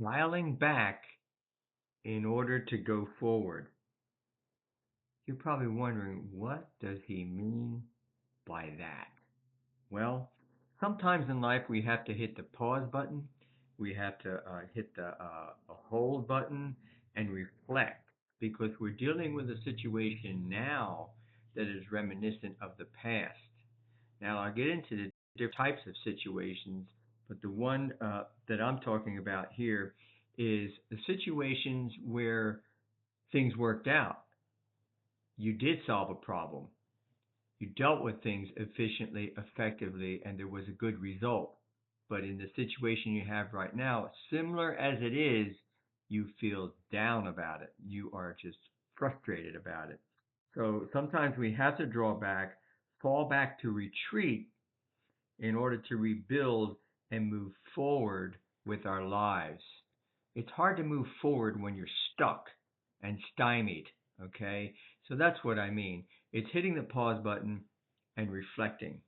Dialing back in order to go forward. You're probably wondering, what does he mean by that? Well, sometimes in life we have to hit the pause button, we have to hit the hold button and reflect because we're dealing with a situation now that is reminiscent of the past. Now, I'll get into the different types of situations, but the one that I'm talking about here is the situations where things worked out. You did solve a problem. You dealt with things efficiently, effectively, and there was a good result. But in the situation you have right now, similar as it is, you feel down about it. You are just frustrated about it. So sometimes we have to draw back, fall back to retreat in order to rebuild and move forward with our lives. It's hard to move forward when you're stuck and stymied, okay? So that's what I mean. It's hitting the pause button and reflecting.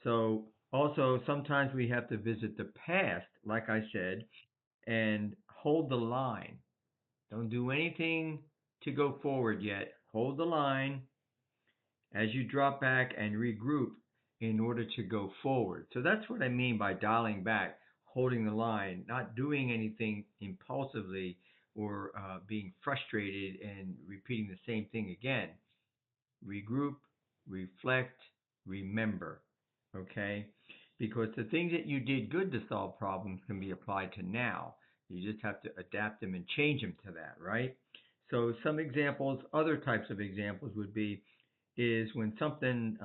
So also sometimes we have to visit the past, like I said, and hold the line. Don't do anything to go forward yet. Hold the line as you drop back and regroup in order to go forward. So that's what I mean by dialing back, holding the line, not doing anything impulsively or being frustrated and repeating the same thing again. Regroup, reflect, remember. Okay? Because the things that you did good to solve problems can be applied to now. You just have to adapt them and change them to that, right? So some examples, other types of examples would be is when something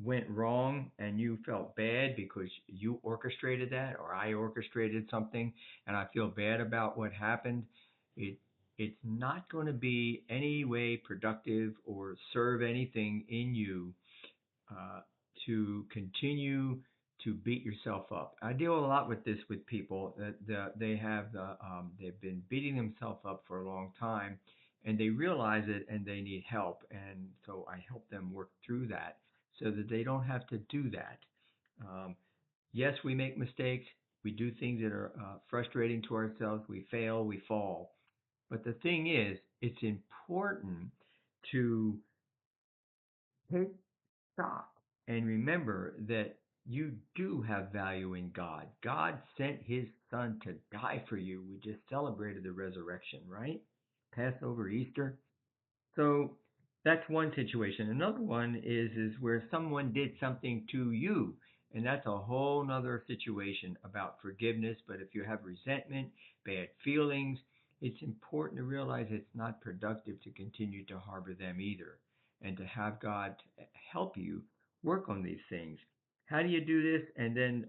went wrong and you felt bad because you orchestrated that or I orchestrated something and I feel bad about what happened. It it's not going to be any way productive or serve anything in you uh, to continue to beat yourself up. I deal a lot with this with people that they've been beating themselves up for a long time, and they realize it and they need help, and so I help them work through that so that they don't have to do that. Um, yes, we make mistakes. We do things that are frustrating to ourselves. We fail. We fall. But the thing is, it's important to take stop and remember that you do have value in God. God sent his son to die for you. We just celebrated the resurrection, right? Passover, Easter. So that's one situation. Another one is where someone did something to you, and that's a whole nother situation about forgiveness. But if you have resentment, bad feelings, it's important to realize it's not productive to continue to harbor them either, and to have God help you work on these things. How do you do this? And then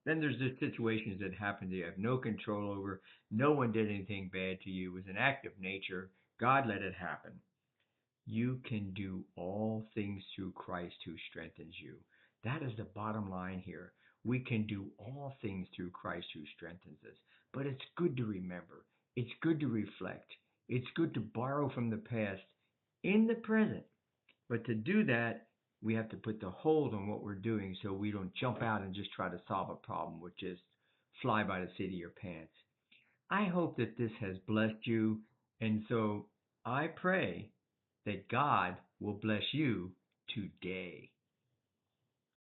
there's the situations that happen that you have no control over. No one did anything bad to you. It was an act of nature. God let it happen. You can do all things through Christ who strengthens you. That is the bottom line here. We can do all things through Christ who strengthens us. But it's good to remember. It's good to reflect. It's good to borrow from the past in the present. But to do that, we have to put the hold on what we're doing so we don't jump out and just try to solve a problem with just fly by the seat of your pants. I hope that this has blessed you. And so I pray that God will bless you today.